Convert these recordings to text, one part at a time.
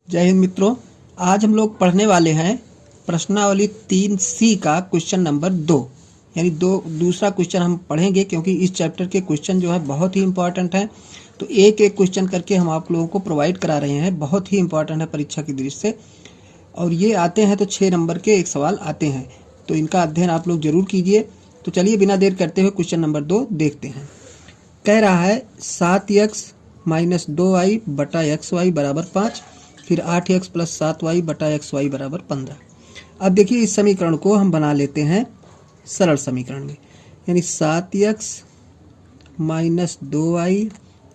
जय हिंद मित्रों। आज हम लोग पढ़ने वाले हैं प्रश्नावली 3C का क्वेश्चन नंबर 2 यानी दूसरा क्वेश्चन हम पढ़ेंगे, क्योंकि इस चैप्टर के क्वेश्चन जो है बहुत ही इंपॉर्टेंट हैं। तो एक एक क्वेश्चन करके हम आप लोगों को प्रोवाइड करा रहे हैं, बहुत ही इंपॉर्टेंट है परीक्षा की दृष्टि से। और ये आते हैं तो 6 नंबर के एक सवाल आते हैं, तो इनका अध्ययन आप लोग जरूर कीजिए। तो चलिए बिना देर करते हुए क्वेश्चन नंबर 2 देखते हैं। कह रहा है 7x माइनस 2y बटा XY बराबर 5, फिर 8x प्लस 7y बटा XY बराबर 15। अब देखिए इस समीकरण को हम बना लेते हैं सरल समीकरण में, यानी 7x माइनस 2y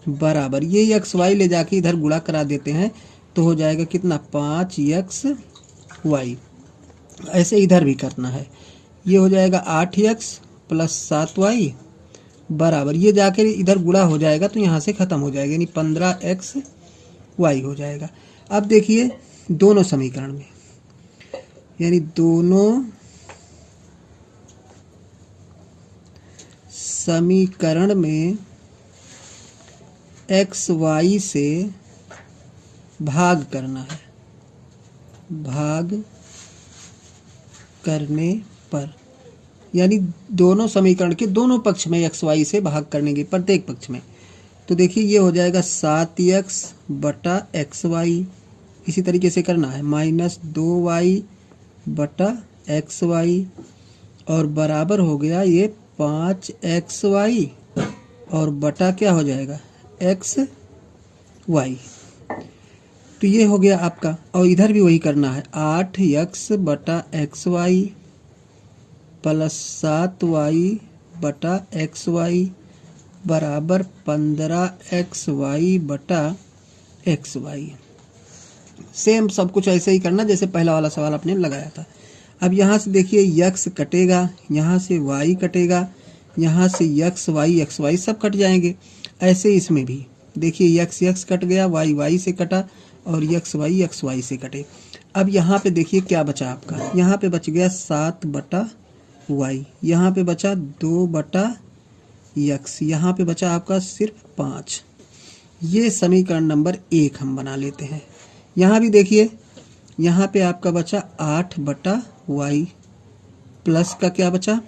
बराबर ये XY ले जाके इधर गुणा करा देते हैं तो हो जाएगा कितना 5XY। ऐसे इधर भी करना है, ये हो जाएगा 8x प्लस 7y बराबर ये जाके इधर गुणा हो जाएगा तो यहाँ से ख़त्म हो जाएगा, यानी 15XY हो जाएगा। अब देखिए दोनों समीकरण में, यानी दोनों समीकरण में XY से भाग करना है। भाग करने पर यानी दोनों समीकरण के दोनों पक्ष में XY से भाग करने के प्रत्येक पक्ष में, तो देखिए ये हो जाएगा 7x बटा XY। इसी तरीके से करना है माइनस 2y बटा XY और बराबर हो गया ये 5XY और बटा क्या हो जाएगा XY। तो ये हो गया आपका, और इधर भी वही करना है 8x बटा XY प्लस 7y बटा XY बराबर 15XY बटा XY। सेम सब कुछ ऐसे ही करना जैसे पहला वाला सवाल आपने लगाया था। अब यहाँ से देखिए x कटेगा, यहाँ से y कटेगा, यहाँ से XY सब कट जाएंगे। ऐसे इसमें भी देखिए x कट गया, y से कटा और XY से कटे। अब यहाँ पे देखिए क्या बचा आपका, यहाँ पे बच गया 7 बटा y, यहाँ पे बचा 2 बटा x, यहाँ पे बचा आपका सिर्फ 5। ये समीकरण नंबर 1 हम बना लेते हैं। यहाँ भी देखिए यहाँ पे आपका बचा 8 बटा y प्लस का क्या बचा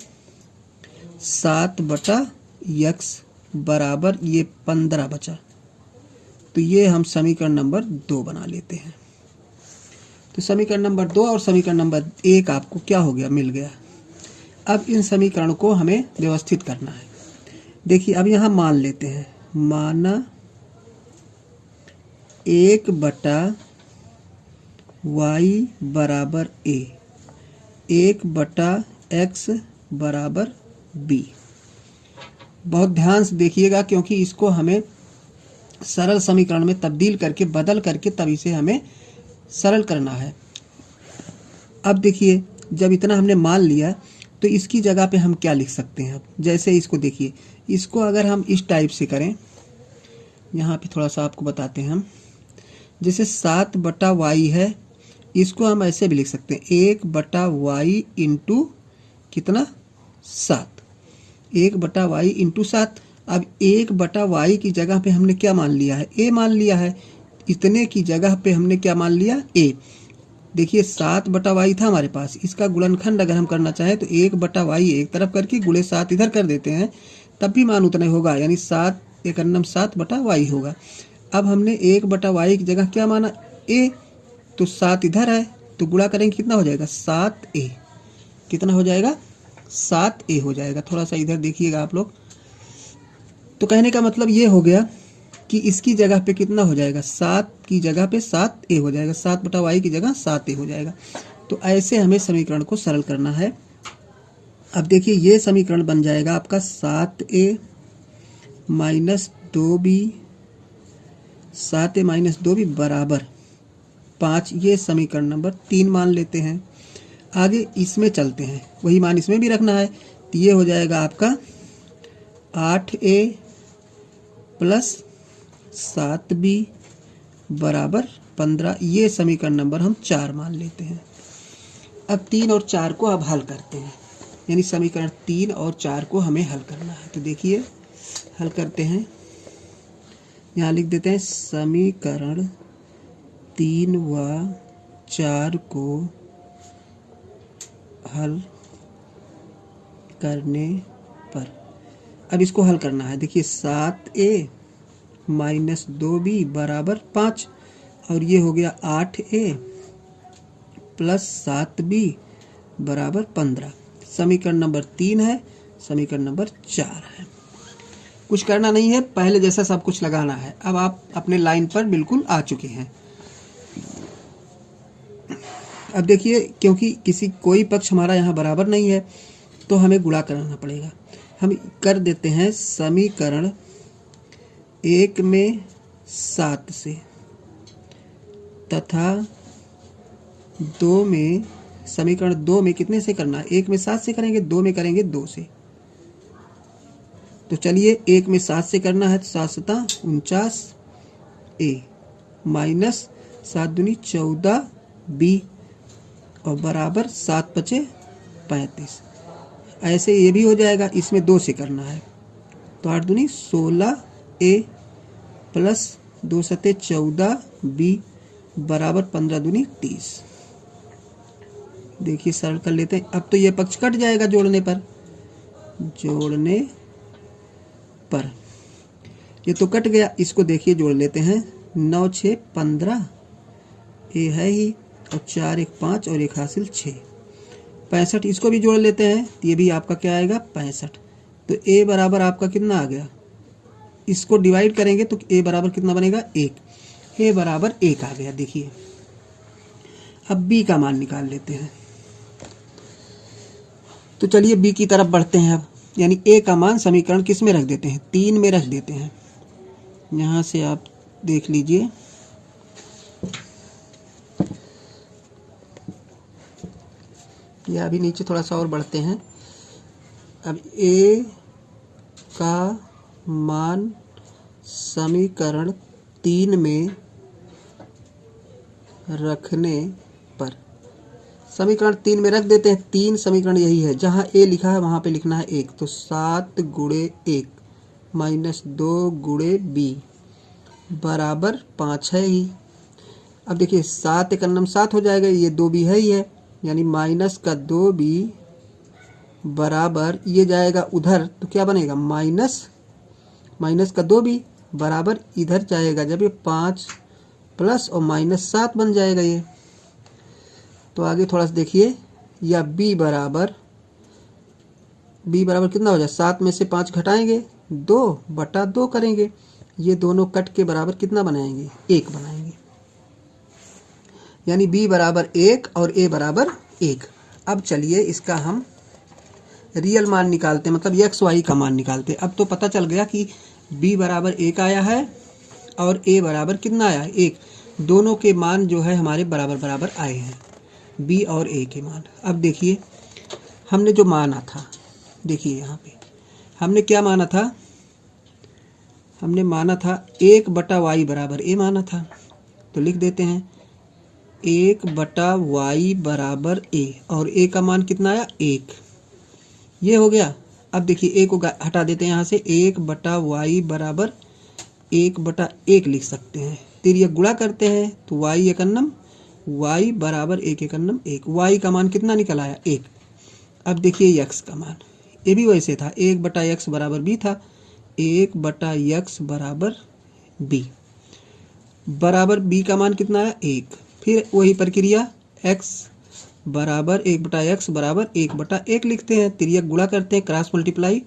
7 बटा x बराबर ये 15 बचा। तो ये हम समीकरण नंबर 2 बना लेते हैं। तो समीकरण नंबर 2 और समीकरण नंबर 1 आपको क्या हो गया, मिल गया। अब इन समीकरण को हमें व्यवस्थित करना है। देखिए अब यहाँ मान लेते हैं, माना 1 बटा y बराबर a, 1 बटा x बराबर b। बहुत ध्यान से देखिएगा, क्योंकि इसको हमें सरल समीकरण में तब्दील करके बदल करके तब इसे हमें सरल करना है। अब देखिए जब इतना हमने मान लिया तो इसकी जगह पे हम क्या लिख सकते हैं। अब जैसे इसको देखिए, इसको अगर हम इस टाइप से करें, यहाँ पे थोड़ा सा आपको बताते हैं हम, जैसे 7 बटा y है, इसको हम ऐसे भी लिख सकते हैं 1 बटा y इंटू कितना 7, 1 बटा y इंटू 7। अब 1 बटा y की जगह पे हमने क्या मान लिया है, a मान लिया है। इतने की जगह पे हमने क्या मान लिया, a। देखिए 7 बटा y था हमारे पास, इसका गुणनखंड अगर हम करना चाहें तो 1 बटा y एक तरफ करके गुणे 7 इधर कर देते हैं, तब भी मान उतना ही होगा, यानी 7 एक अन्नम 7 बटा y होगा। अब हमने 1 बटा y की जगह क्या माना a, तो 7 इधर है तो गुणा करेंगे कितना हो जाएगा 7a। कितना हो जाएगा 7a हो जाएगा। थोड़ा सा इधर देखिएगा आप लोग। तो कहने का मतलब ये हो गया कि इसकी जगह पे कितना हो जाएगा, 7 की जगह पे 7a हो जाएगा, 7 बटा y की जगह 7a हो जाएगा। तो ऐसे हमें समीकरण को सरल करना है। अब देखिए ये समीकरण बन जाएगा आपका 7a minus 2b, 7a minus 2b बराबर 5। ये समीकरण नंबर 3 मान लेते हैं। आगे इसमें चलते हैं, वही मान इसमें भी रखना है। तो ये हो जाएगा आपका 8a प्लस 7b बराबर 15। ये समीकरण नंबर हम 4 मान लेते हैं। अब 3 और 4 को अब हल करते हैं, यानी समीकरण 3 और 4 को हमें हल करना है। तो देखिए हल करते हैं, यहाँ लिख देते हैं समीकरण 3 व 4 को हल करने पर, अब इसको हल करना है। देखिए 7a माइनस 2b बराबर 5 और ये हो गया 8a प्लस 7b बराबर 15। समीकरण नंबर 3 है, समीकरण नंबर 4 है। कुछ करना नहीं है, पहले जैसा सब कुछ लगाना है। अब आप अपने लाइन पर बिल्कुल आ चुके हैं। अब देखिए, क्योंकि कोई पक्ष हमारा यहाँ बराबर नहीं है तो हमें गुणा कराना पड़ेगा। हम कर देते हैं समीकरण 1 में 7 से तथा 2 में, समीकरण 2 में कितने से करना है? 1 में 7 से करेंगे, 2 में करेंगे 2 से। तो चलिए 1 में 7 से करना है तो 7 सता 49 a माइनस 7 दूनी 14 b और बराबर 7 पचे 35। ऐसे ये भी हो जाएगा। इसमें 2 से करना है तो 8 दूनी 16 a प्लस 2 सते 14 b बराबर 15 दूनी 30। देखिए सरल कर लेते हैं। अब तो ये पक्ष कट जाएगा जोड़ने पर, ये तो कट गया। इसको देखिए जोड़ लेते हैं। 9 6 15 ए है ही और 4 1 5 और 1 हासिल 6 65। इसको भी जोड़ लेते हैं तो ये भी आपका क्या आएगा 65। तो ए बराबर आपका कितना आ गया? इसको डिवाइड करेंगे तो ए बराबर कितना बनेगा 1। ए बराबर 1 आ गया। देखिए अब बी का मान निकाल लेते हैं। तो चलिए बी की तरफ बढ़ते हैं। अब यानी ए का मान समीकरण किस में रख देते हैं? 3 में रख देते हैं। यहाँ से आप देख लीजिए, या अभी नीचे थोड़ा सा और बढ़ते हैं। अब ए का मान समीकरण 3 में रखने पर, समीकरण 3 में रख देते हैं। 3 समीकरण यही है, जहाँ ए लिखा है वहाँ पे लिखना है 1। तो 7 गुणे 1 माइनस 2 गुणे b बराबर 5 है ही। अब देखिए 7 एक अन्नम 7 हो जाएगा, ये 2b है ही है, यानी माइनस का 2b बराबर ये जाएगा उधर तो क्या बनेगा माइनस का 2b बराबर इधर जाएगा जब ये 5 प्लस और माइनस 7 बन जाएगा ये। तो आगे थोड़ा सा देखिए, या b बराबर कितना हो जाए? 7 में से 5 घटाएंगे 2/2 करेंगे, ये दोनों कट के बराबर कितना बनाएंगे? 1 बनाएंगे। यानी b बराबर 1 और a बराबर 1। अब चलिए इसका हम रियल मान निकालते हैं, मतलब एक्स वाई का मान निकालते हैं। अब तो पता चल गया कि b बराबर 1 आया है और a बराबर कितना आया है? 1। दोनों के मान जो है हमारे बराबर बराबर आए हैं, b और a के मान। अब देखिए हमने जो माना था, देखिए यहाँ पे हमने क्या माना था? हमने माना था 1/y बराबर a माना था। तो लिख देते हैं 1/y बराबर a और a का मान कितना आया? 1। ये हो गया। अब देखिए a को हटा देते हैं यहाँ से। 1/y बराबर 1/1 लिख सकते हैं। तिर्यक गुणा करते हैं तो y एक अन्नम y बराबर 1 एक अन्नम 1। y का मान कितना निकल आया? 1। अब देखिए x का मान, ये भी वैसे था, 1/x बराबर b था। 1/x बराबर b बराबर b का मान कितना आया? 1। फिर वही प्रक्रिया, x बराबर 1/x बराबर 1/1 लिखते हैं। तिर्यक गुणा करते हैं, क्रॉस मल्टीप्लाई,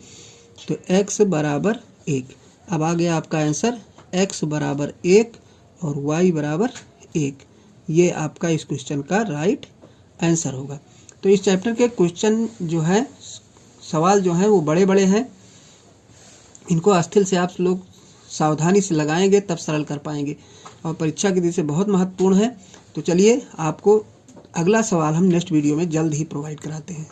तो x बराबर 1। अब आ गया आपका आंसर, x बराबर 1 और y बराबर 1। ये आपका इस क्वेश्चन का राइट आंसर होगा। तो इस चैप्टर के क्वेश्चन जो है, सवाल जो हैं वो बड़े बड़े हैं। इनको अस्थिल से आप लोग सावधानी से लगाएंगे तब सरल कर पाएंगे और परीक्षा की दृष्टि से बहुत महत्वपूर्ण है। तो चलिए आपको अगला सवाल हम नेक्स्ट वीडियो में जल्द ही प्रोवाइड कराते हैं।